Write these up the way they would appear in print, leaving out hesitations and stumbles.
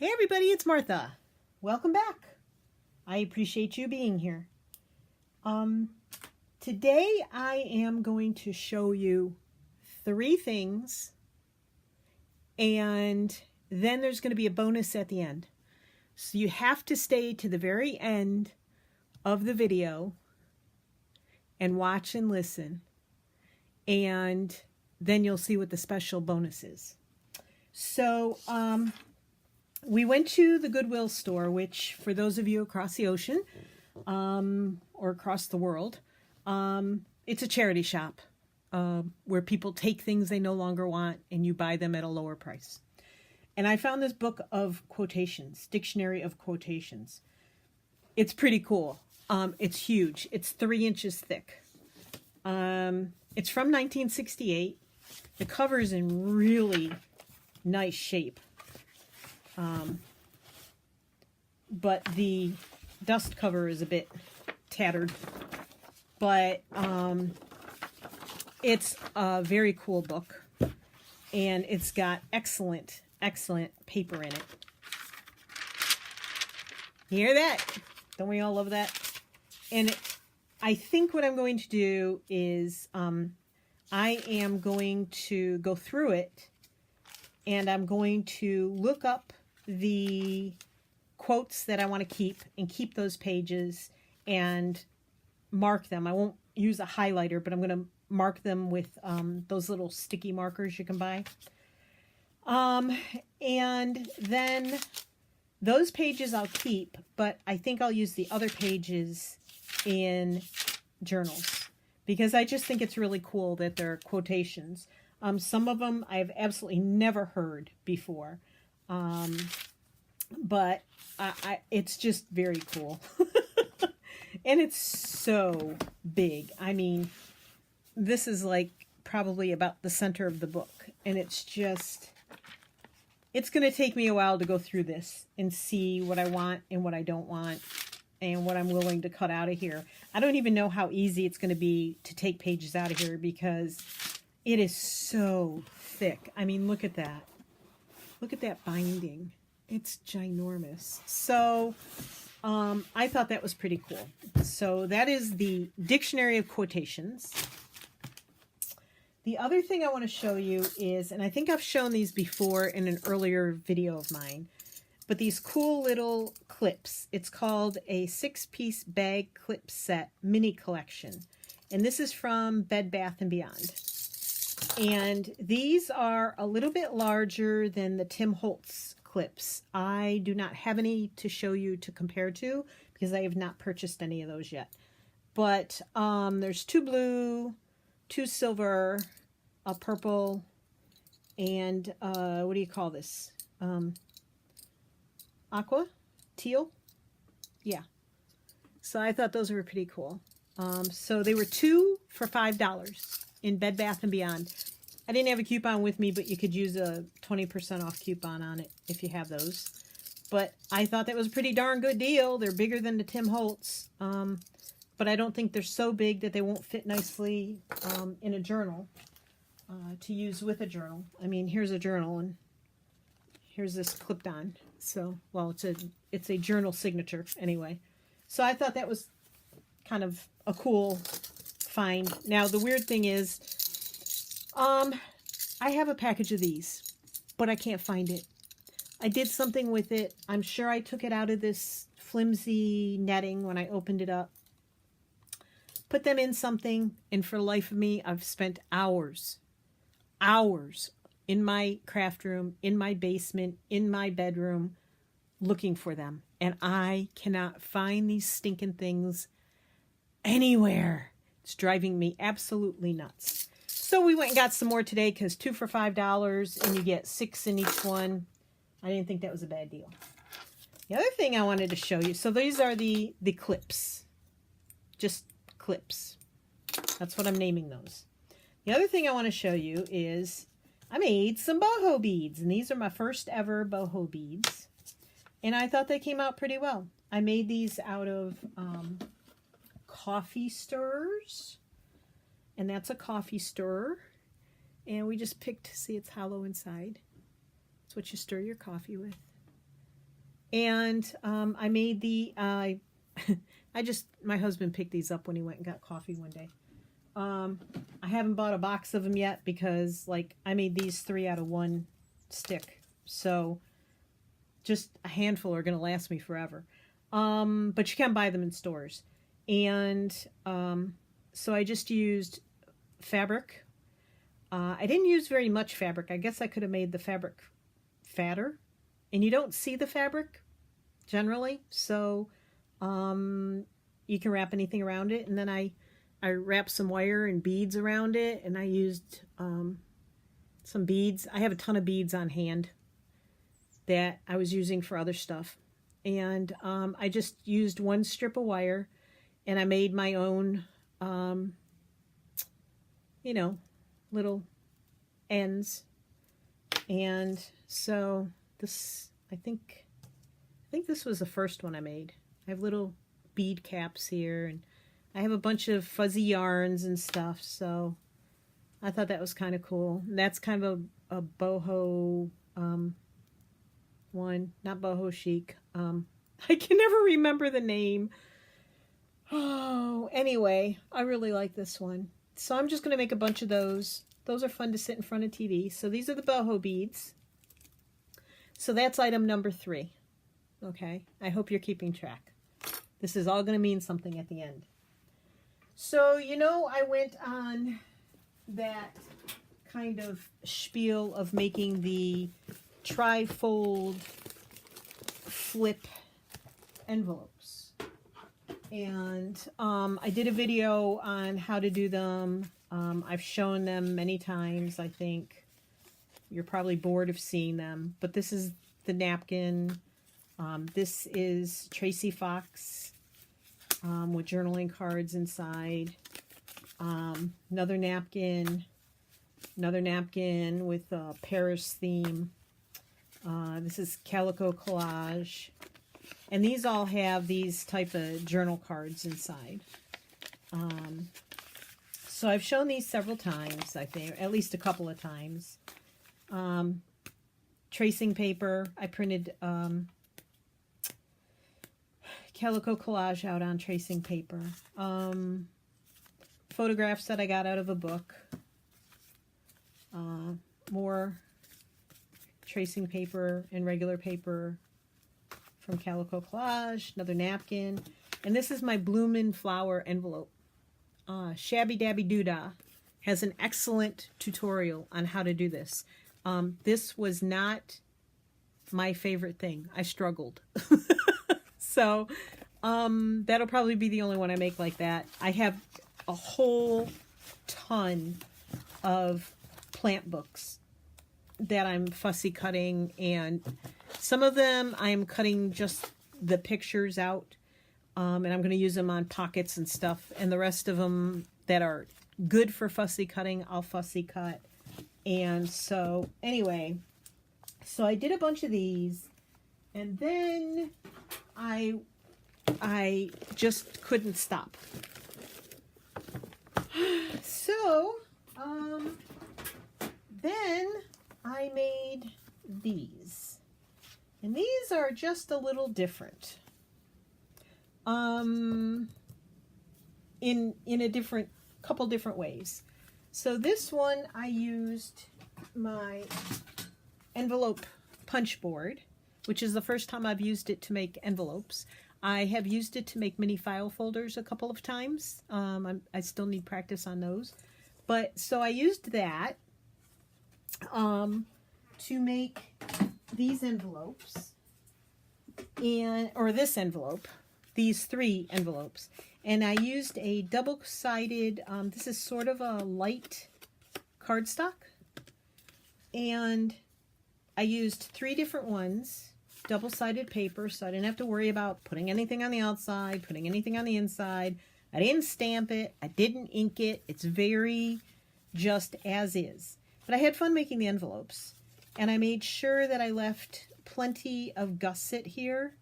Hey everybody, it's Martha. Welcome back. I appreciate you being here. Today I am going to show you 3 things, and then there's going to be a bonus at the end. So you have to stay to the very end of the video and watch and listen, and then you'll see what the special bonus is. So, we went to the Goodwill store, which for those of you across the ocean or across the world, it's a charity shop where people take things they no longer want and you buy them at a lower price. And I found this book of quotations, Dictionary of Quotations. It's pretty cool. It's huge. It's 3 inches thick. It's from 1968. The cover's in really nice shape. But the dust cover is a bit tattered, but it's a very cool book, and it's got excellent paper in it. You hear that? Don't we all love that? And I think what I'm going to do is I am going to go through it, and I'm going to look up the quotes that I want to keep and keep those pages and mark them. I won't use a highlighter, but I'm going to mark them with those little sticky markers you can buy. And then those pages I'll keep, but I think I'll use the other pages in journals because I just think it's really cool that they're quotations. Some of them I've absolutely never heard before. But it's just very cool. And it's so big. I mean, this is like probably about the center of the book. And it's going to take me a while to go through this and see what I want and what I don't want and what I'm willing to cut out of here. I don't even know how easy it's going to be to take pages out of here because it is so thick. I mean, look at that. Look at that binding. It's ginormous. So I thought that was pretty cool. So that is the Dictionary of Quotations. The other thing I want to show you is, and I think I've shown these before in an earlier video of mine, but these cool little clips. It's called a 6-piece bag clip set mini collection. And this is from Bed Bath & Beyond. And these are a little bit larger than the Tim Holtz clips. I do not have any to show you to compare to because I have not purchased any of those yet. But there's 2 blue, 2 silver, a purple, and what do you call this? Aqua? Teal? Yeah. So I thought those were pretty cool. So they were 2 for $5 in Bed Bath & Beyond. I didn't have a coupon with me, but you could use a 20% off coupon on it if you have those. But I thought that was a pretty darn good deal. They're bigger than the Tim Holtz, but I don't think they're so big that they won't fit nicely in a journal to use with a journal. I mean, here's a journal, and here's this clipped on. So, well, it's a journal signature anyway. So I thought that was kind of a cool find. Now, the weird thing is, I have a package of these, but I can't find it. I did something with it. I'm sure I took it out of this flimsy netting when I opened it up. Put them in something, and for the life of me, I've spent hours in my craft room, in my basement, in my bedroom, looking for them. And I cannot find these stinking things anywhere. It's driving me absolutely nuts. So we went and got some more today because 2 for $5 and you get 6 in each one. I didn't think that was a bad deal. The other thing I wanted to show you, so these are the clips. Just clips. That's what I'm naming those. The other thing I want to show you is I made some boho beads. And these are my first ever boho beads. And I thought they came out pretty well. I made these out of coffee stirrers. And that's a coffee stirrer. And we just picked, see, it's hollow inside. It's what you stir your coffee with. And I made the, my husband picked these up when he went and got coffee one day. I haven't bought a box of them yet because, like, I made these 3 out of 1 stick. So just a handful are going to last me forever. But you can buy them in stores. And so I just used fabric. I didn't use very much fabric. I guess I could have made the fabric fatter. And you don't see the fabric generally. So you can wrap anything around it. And then I wrapped some wire and beads around it. And I used some beads. I have a ton of beads on hand that I was using for other stuff. And I just used 1 strip of wire, and I made my own, you know, little ends. And so this, I think this was the first one I made. I have little bead caps here, and I have a bunch of fuzzy yarns and stuff. So I thought that was kind of cool. And that's kind of a boho one, not boho chic. I can never remember the name. Oh, anyway, I really like this one. So I'm just going to make a bunch of those. Those are fun to sit in front of TV. So these are the boho beads. So that's item number 3. Okay, I hope you're keeping track. This is all going to mean something at the end. So, you know, I went on that kind of spiel of making the tri-fold flip envelopes. And I did a video on how to do them. I've shown them many times, I think. You're probably bored of seeing them. But this is the napkin. This is Tracy Fox with journaling cards inside. Another napkin with a Paris theme. This is Calico Collage. And these all have these type of journal cards inside. So I've shown these several times, I think, at least a couple of times. Tracing paper. I printed Calico Collage out on tracing paper. Photographs that I got out of a book. More tracing paper and regular paper from Calico Collage. Another napkin. And this is my Bloomin' Flower envelope. Shabby Dabby Doodah has an excellent tutorial on how to do this. This was not my favorite thing. I struggled. So that'll probably be the only one I make like that. I have a whole ton of plant books that I'm fussy cutting, and some of them I'm cutting just the pictures out, and I'm going to use them on pockets and stuff, and the rest of them that are good for fussy cutting, I'll fussy cut. And so anyway, so I did a bunch of these, and then I just couldn't stop. So then I made these, and these are just a little different. In a couple different ways. So this one I used my envelope punch board, which is the first time I've used it to make envelopes. I have used it to make mini file folders a couple of times. I still need practice on those. But so I used that to make these envelopes, or this envelope, these 3 envelopes. And I used a double-sided, this is sort of a light cardstock. And I used 3 different ones, double-sided paper, so I didn't have to worry about putting anything on the outside, putting anything on the inside. I didn't stamp it. I didn't ink it. It's very just as is. But I had fun making the envelopes. And I made sure that I left plenty of gusset here.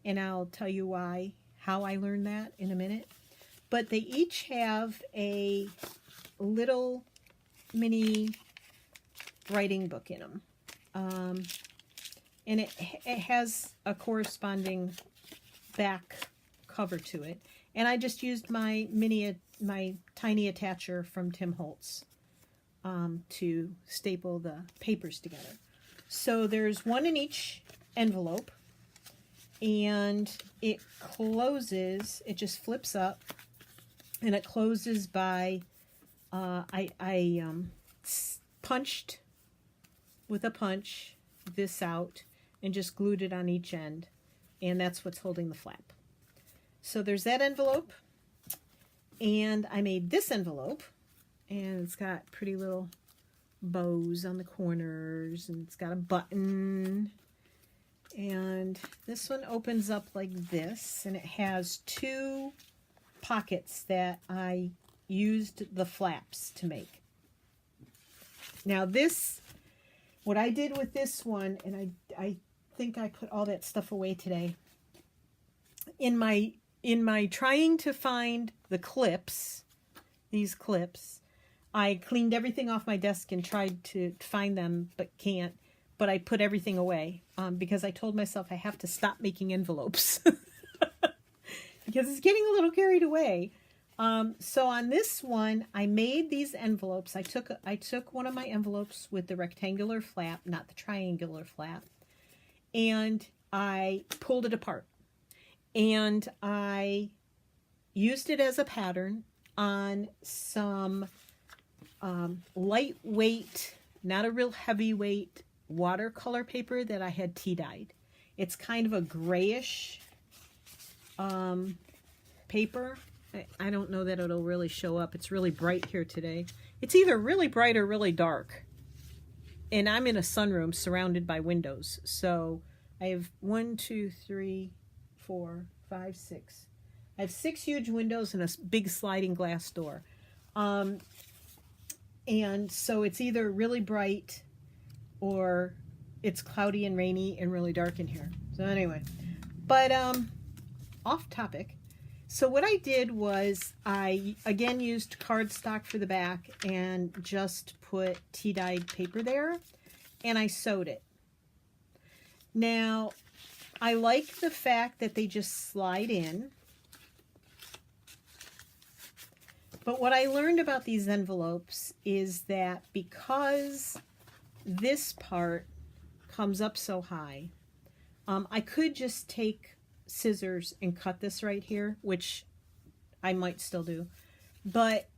And I'll tell you how I learned that in a minute. But they each have a little mini writing book in them. And it has a corresponding back cover to it. And I just used my tiny attacher from Tim Holtz to staple the papers together. So there's one in each envelope, and it closes, it just flips up, and it closes by, I punched with a punch this out and just glued it on each end, and that's what's holding the flap. So there's that envelope, and I made this envelope, and it's got pretty little bows on the corners, and it's got a button, and this one opens up like this, and it has two pockets that I used the flaps to make. Now this, what I did with this one, and I think I put all that stuff away today, in my trying to find the clips, these clips, I cleaned everything off my desk and tried to find them, but can't. But I put everything away because I told myself I have to stop making envelopes because it's getting a little carried away. So on this one, I made these envelopes. I took one of my envelopes with the rectangular flap, not the triangular flap, and I pulled it apart. And I used it as a pattern on some lightweight, not a real heavyweight watercolor paper that I had tea dyed. It's kind of a grayish paper. I don't know that it'll really show up. It's really bright here today. It's either really bright or really dark. And I'm in a sunroom surrounded by windows. So I have 1, 2, 3, 4, 5, 6. I have 6 huge windows and a big sliding glass door. And so it's either really bright or it's cloudy and rainy and really dark in here. So anyway, but off topic. So what I did was I again used cardstock for the back and just put tea dyed paper there, and I sewed it. Now I like the fact that they just slide in. But what I learned about these envelopes is that because this part comes up so high, I could just take scissors and cut this right here, which I might still do. But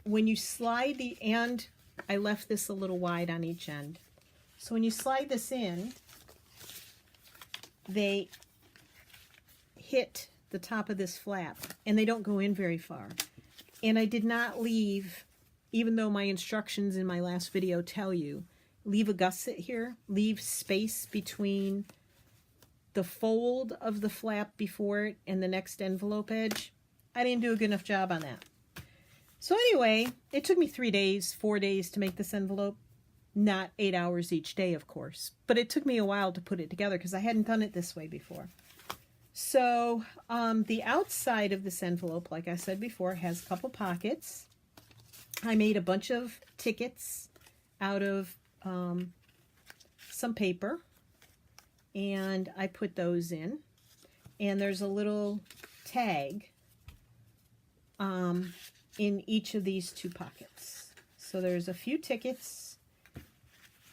when you slide and I left this a little wide on each end. So when you slide this in, they hit the top of this flap and they don't go in very far. And I did not leave, even though my instructions in my last video tell you, leave a gusset here, leave space between the fold of the flap before it and the next envelope edge. I didn't do a good enough job on that. So anyway, it took me 3 days, 4 days to make this envelope. Not 8 hours each day, of course. But it took me a while to put it together because I hadn't done it this way before. So the outside of this envelope, like I said before, has a couple pockets. I made a bunch of tickets out of some paper, and I put those in. And there's a little tag in each of these 2 pockets. So there's a few tickets,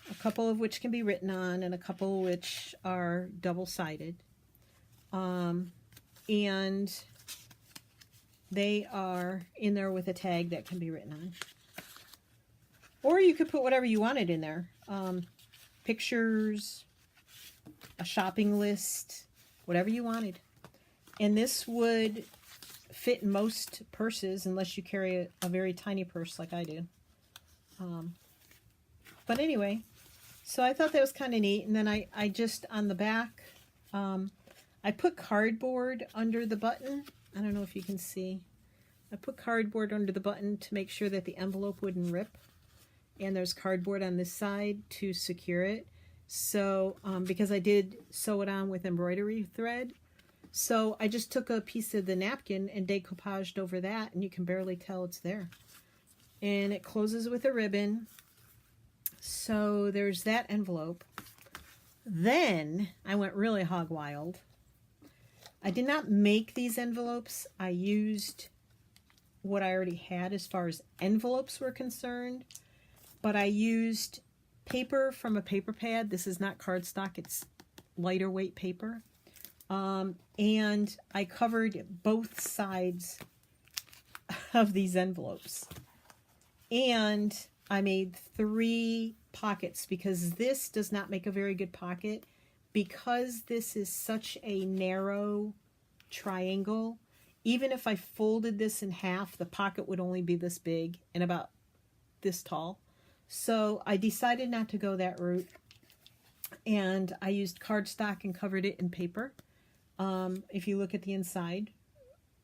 a couple of which can be written on, and a couple which are double-sided. And they are in there with a tag that can be written on. Or you could put whatever you wanted in there. Pictures, a shopping list, whatever you wanted. And this would fit in most purses unless you carry a very tiny purse like I do. But anyway, so I thought that was kind of neat. And then I just, on the back, I put cardboard under the button. I don't know if you can see. I put cardboard under the button to make sure that the envelope wouldn't rip. And there's cardboard on this side to secure it. So, because I did sew it on with embroidery thread. So I just took a piece of the napkin and decoupaged over that, and you can barely tell it's there. And it closes with a ribbon. So there's that envelope. Then I went really hog wild. I did not make these envelopes. I used what I already had as far as envelopes were concerned, but I used paper from a paper pad. This is not cardstock, it's lighter weight paper. And I covered both sides of these envelopes. And I made 3 pockets because this does not make a very good pocket. Because this is such a narrow triangle, even if I folded this in half, the pocket would only be this big and about this tall. So I decided not to go that route. And I used cardstock and covered it in paper. If you look at the inside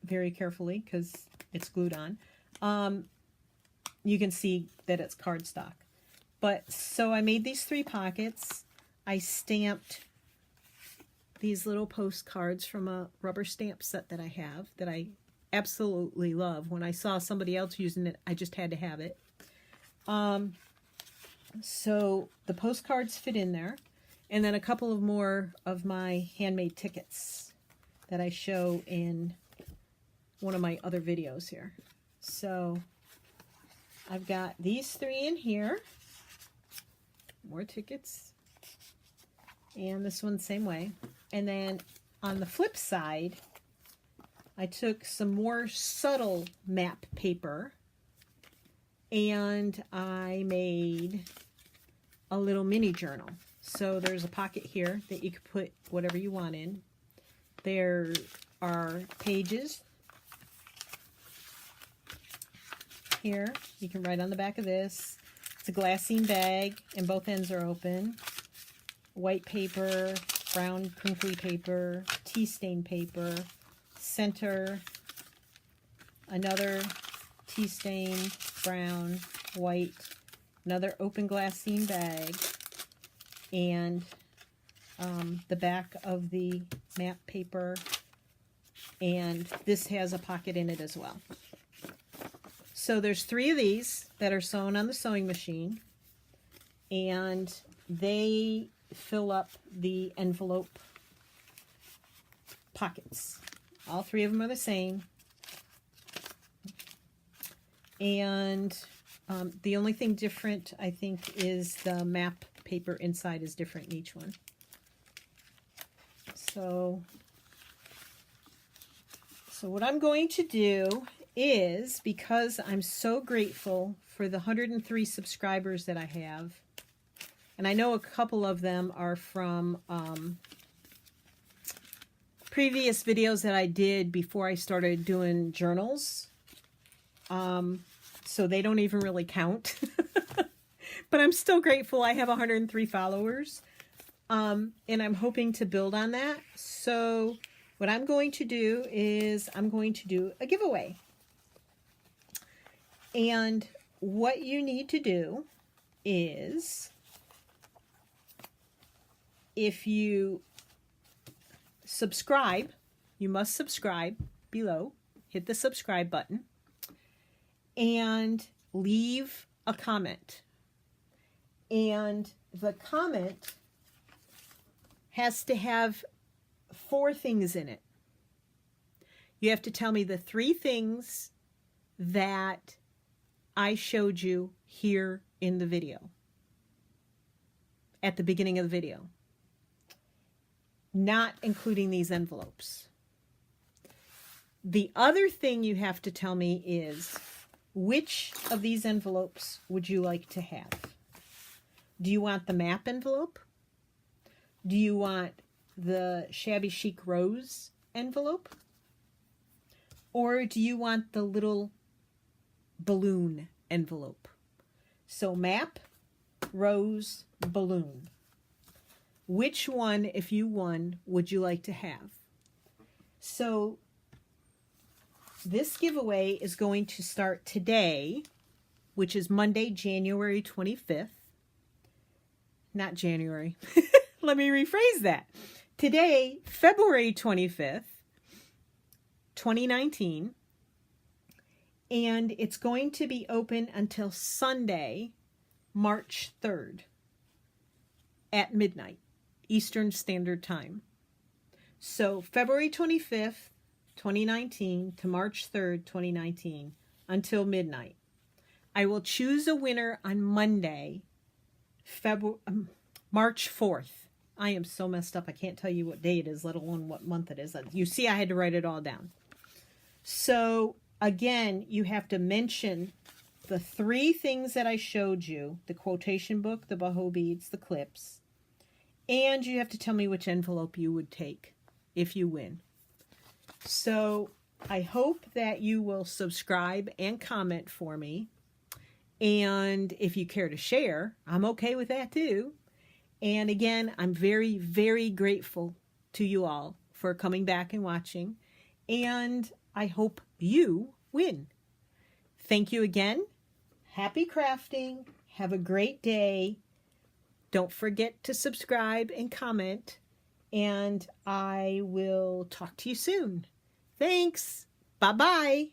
very carefully, because it's glued on, you can see that it's cardstock. But so I made these 3 pockets. I stamped these little postcards from a rubber stamp set that I have that I absolutely love. When I saw somebody else using it, I just had to have it. So the postcards fit in there. And then a couple of more of my handmade tickets that I show in one of my other videos here. So I've got these 3 in here. More tickets. And this one same way. And then on the flip side, I took some more subtle map paper and I made a little mini journal. So there's a pocket here that you could put whatever you want in. There are pages here. You can write on the back of this. It's a glassine bag and both ends are open. White paper, brown crinkly paper, tea stain paper, center, another tea stain, brown, white, another open glassine bag, and the back of the map paper, and this has a pocket in it as well. So there's 3 of these that are sewn on the sewing machine, and they fill up the envelope pockets. All 3 of them are the same. And the only thing different, I think, is the map paper inside is different in each one. So what I'm going to do is, because I'm so grateful for the 103 subscribers that I have, and I know a couple of them are from previous videos that I did before I started doing journals. So they don't even really count. But I'm still grateful I have 103 followers. And I'm hoping to build on that. So what I'm going to do is I'm going to do a giveaway. And what you need to do is, if you subscribe, you must subscribe below. Hit the subscribe button and leave a comment. And the comment has to have 4 things in it. You have to tell me the 3 things that I showed you here in the video, at the beginning of the video, not including these envelopes. The other thing you have to tell me is, which of these envelopes would you like to have? Do you want the map envelope? Do you want the Shabby Chic Rose envelope? Or do you want the little balloon envelope? So map, rose, balloon. Which one, if you won, would you like to have? So this giveaway is going to start today, which is Monday, January 25th. Not January. Let me rephrase that. Today, February 25th, 2019. And it's going to be open until Sunday, March 3rd at midnight Eastern Standard Time. So February 25th, 2019 to March 3rd, 2019 until midnight. I will choose a winner on Monday, March 4th. I am so messed up. I can't tell you what day it is, let alone what month it is. You see, I had to write it all down. So again, you have to mention the 3 things that I showed you, the quotation book, the Boho beads, the clips, and you have to tell me which envelope you would take if you win. So I hope that you will subscribe and comment for me. And if you care to share, I'm okay with that too. And again, I'm very, very grateful to you all for coming back and watching. And I hope you win. Thank you again. Happy crafting. Have a great day. Don't forget to subscribe and comment. And I will talk to you soon. Thanks. Bye-bye.